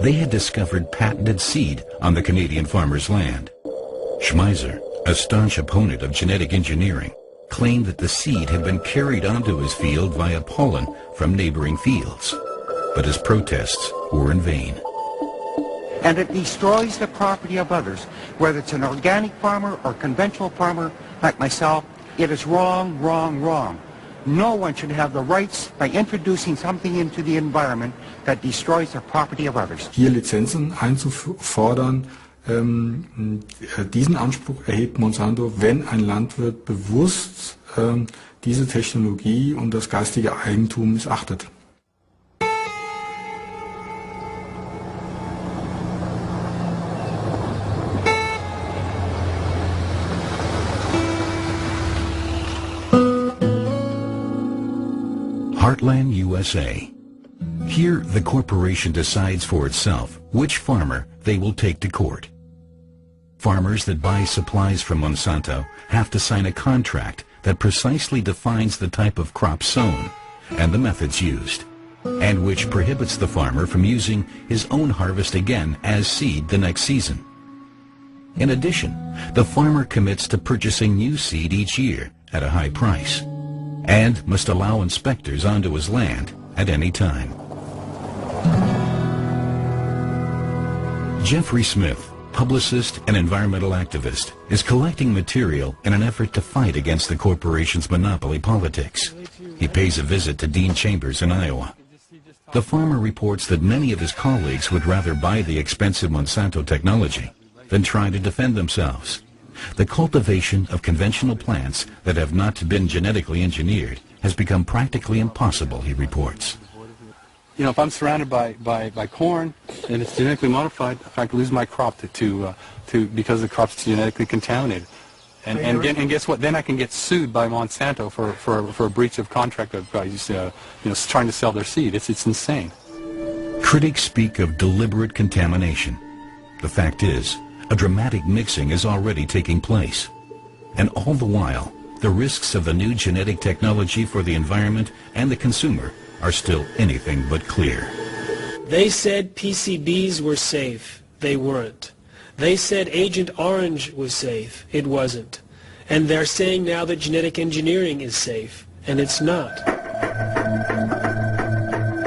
They had discovered patented seed on the Canadian farmer's land. Schmeiser, a staunch opponent of genetic engineering, claimed that the seed had been carried onto his field via pollen from neighboring fields. But his protests were in vain. And it destroys the property of others. Whether it's an organic farmer or conventional farmer like myself, it is wrong, wrong, wrong. No one should have the rights by introducing something into the environment that destroys the property of others. Hier Lizenzen einzufordern, diesen Anspruch erhebt Monsanto, wenn ein Landwirt bewusst diese Technologie und das geistige Eigentum missachtet. Heartland, USA. Here, the corporation decides for itself which farmer they will take to court. Farmers that buy supplies from Monsanto have to sign a contract that precisely defines the type of crop sown and the methods used, and which prohibits the farmer from using his own harvest again as seed the next season. In addition, the farmer commits to purchasing new seed each year at a high price, and must allow inspectors onto his land at any time. Jeffrey Smith, publicist and environmental activist, is collecting material in an effort to fight against the corporation's monopoly politics. He pays a visit to Dean Chambers in Iowa. The farmer reports that many of his colleagues would rather buy the expensive Monsanto technology than try to defend themselves. The cultivation of conventional plants that have not been genetically engineered has become practically impossible, he reports. You know, if I'm surrounded by corn and it's genetically modified, if I could lose my crop because the crop's genetically contaminated. And guess what? Then I can get sued by Monsanto for a breach of contract of trying to sell their seed. It's insane. Critics speak of deliberate contamination. The fact is, a dramatic mixing is already taking place. And all the while, the risks of the new genetic technology for the environment and the consumer are still anything but clear. They said PCBs were safe. They weren't. They said Agent Orange was safe. It wasn't. And they're saying now that genetic engineering is safe. And it's not.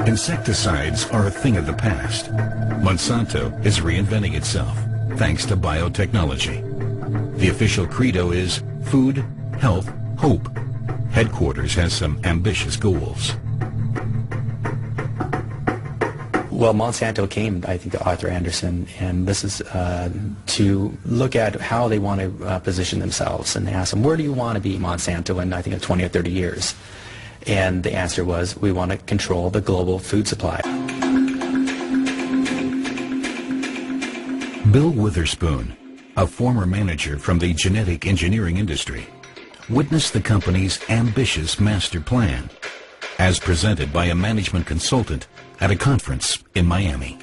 Insecticides are a thing of the past. Monsanto is reinventing itself, thanks to biotechnology. The official credo is food, health, hope. Headquarters has some ambitious goals. Well, Monsanto came, I think, to Arthur Anderson, and this is to look at how they want to position themselves. And they asked him, where do you want to be, Monsanto, in, I think, 20 or 30 years? And the answer was, we want to control the global food supply. Bill Witherspoon, a former manager from the genetic engineering industry, witnessed the company's ambitious master plan, as presented by a management consultant at a conference in Miami.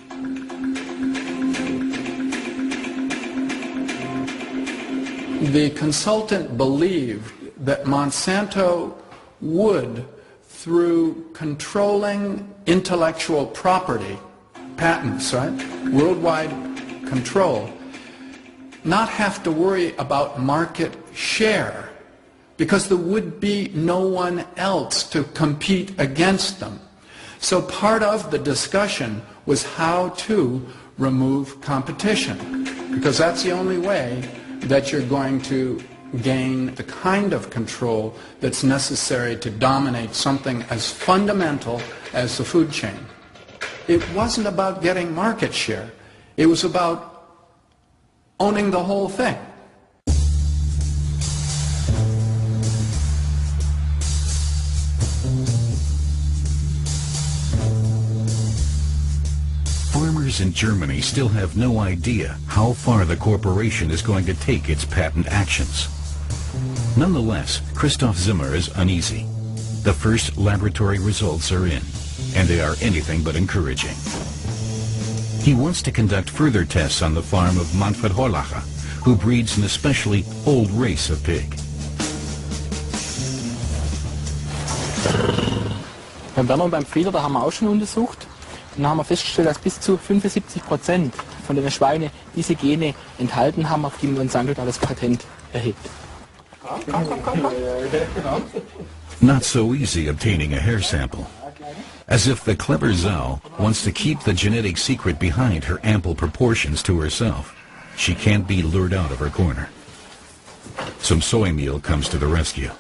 The consultant believed that Monsanto would, through controlling intellectual property, patents, right, worldwide control, not have to worry about market share, because there would be no one else to compete against them. So part of the discussion was how to remove competition, because that's the only way that you're going to gain the kind of control that's necessary to dominate something as fundamental as the food chain. It wasn't about getting market share. It was about owning the whole thing. Farmers in Germany still have no idea how far the corporation is going to take its patent actions. Nonetheless, Christoph Zimmer is uneasy. The first laboratory results are in, and they are anything but encouraging. He wants to conduct further tests on the farm of Manfred Horlacher, who breeds an especially old race of pig. Beim Werner und beim Frieder, da haben wir auch schon untersucht. dann haben wir festgestellt, dass bis zu 75% von den Schweinen diese Gene enthalten haben, auf die Monsanto da das Patent erhebt. Not so easy obtaining a hair sample. As if the clever Zhao wants to keep the genetic secret behind her ample proportions to herself. She can't be lured out of her corner. Some soy meal comes to the rescue.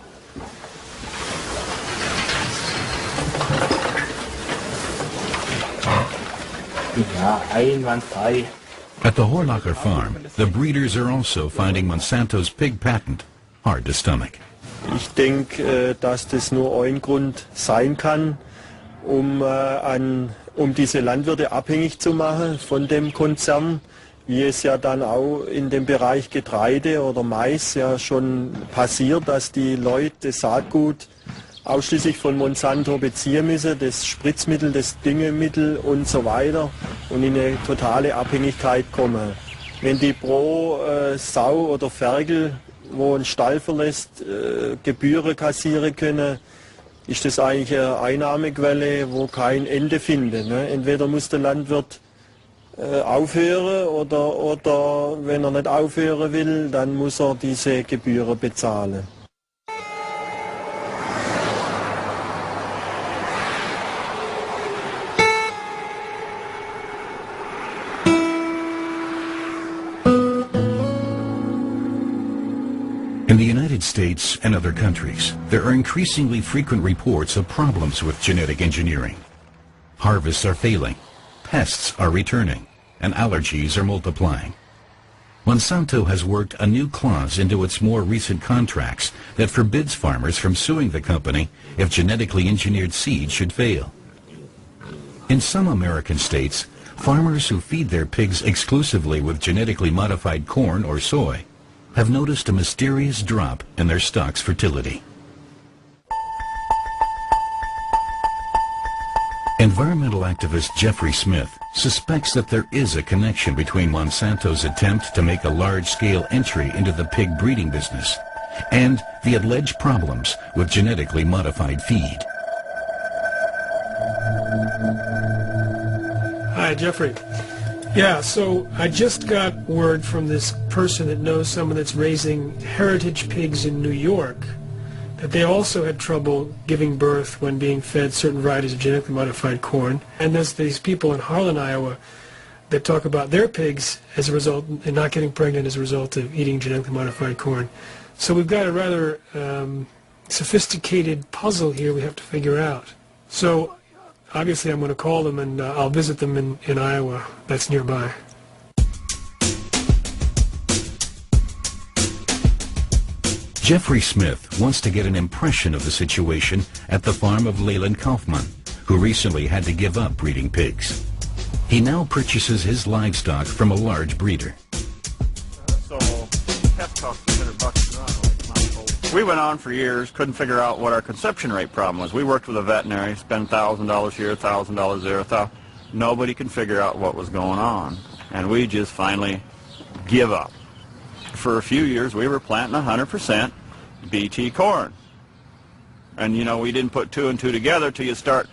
At the Horlacher farm, the breeders are also finding Monsanto's pig patent hard to stomach. Ich denke, dass das nur ein Grund sein kann, um diese Landwirte abhängig zu machen von dem Konzern, wie es ja dann auch in dem Bereich Getreide oder Mais ja schon passiert, dass die Leute das Saatgut ausschließlich von Monsanto beziehen müssen, das Spritzmittel, das Düngemittel und so weiter, und in eine totale Abhängigkeit kommen. Wenn die pro Sau oder Ferkel, wo ein Stall verlässt, Gebühren kassieren können, ist das eigentlich eine Einnahmequelle, wo kein Ende findet. Ne? Entweder muss der Landwirt aufhören oder wenn er nicht aufhören will, dann muss er diese Gebühren bezahlen. In the United States and other countries, there are increasingly frequent reports of problems with genetic engineering. Harvests are failing, pests are returning, and allergies are multiplying. Monsanto has worked a new clause into its more recent contracts that forbids farmers from suing the company if genetically engineered seed should fail. In some American states, farmers who feed their pigs exclusively with genetically modified corn or soy have noticed a mysterious drop in their stock's fertility. Environmental activist Jeffrey Smith suspects that there is a connection between Monsanto's attempt to make a large-scale entry into the pig breeding business and the alleged problems with genetically modified feed. Hi, Jeffrey. Yeah, so I just got word from this person that knows someone that's raising heritage pigs in New York that they also had trouble giving birth when being fed certain varieties of genetically modified corn. And there's these people in Harlan, Iowa that talk about their pigs as a result and not getting pregnant as a result of eating genetically modified corn. So we've got a rather sophisticated puzzle here we have to figure out. So obviously I'm going to call them and I'll visit them in Iowa. That's nearby. Jeffrey Smith wants to get an impression of the situation at the farm of Leland Kaufman, who recently had to give up breeding pigs. He now purchases his livestock from a large breeder. So, pet costs $100 We went on for years, couldn't figure out what our conception rate problem was. We worked with a veterinary, spent $1,000 here, $1,000 there. Nobody can figure out what was going on. And we just finally give up. For a few years, we were planting 100% BT corn. And, you know, we didn't put two and two together till you start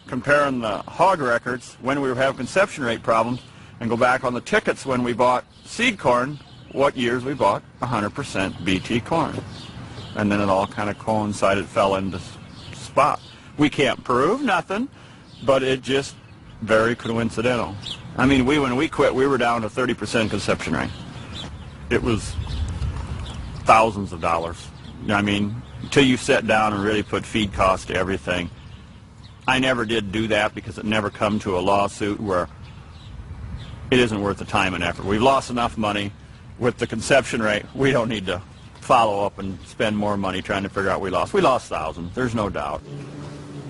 comparing the hog records when we were having conception rate problems and go back on the tickets when we bought seed corn, what years we bought 100% BT corn. And then it all kind of coincided, fell into spot. We can't prove nothing, but it just very coincidental. I mean, when we quit, we were down to 30% conception rate. It was thousands of dollars. I mean, until you sit down and really put feed costs to everything. I never did do that because it never come to a lawsuit where it isn't worth the time and effort. We've lost enough money with the conception rate. We don't need to follow up and spend more money trying to figure out what we lost. We lost thousands, there's no doubt.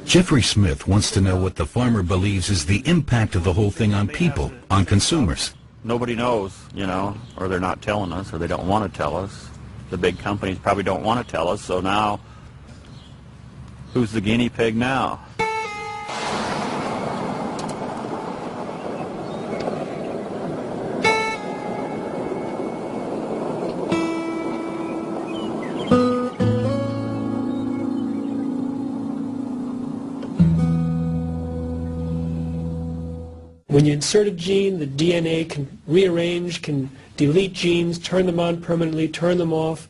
Jeffrey Smith wants to know what the farmer believes is the impact of the whole thing on people, on consumers. Nobody knows, you know, or they're not telling us, or they don't want to tell us. The big companies probably don't want to tell us, so now, who's the guinea pig now? When you insert a gene, the DNA can rearrange, can delete genes, turn them on permanently, turn them off.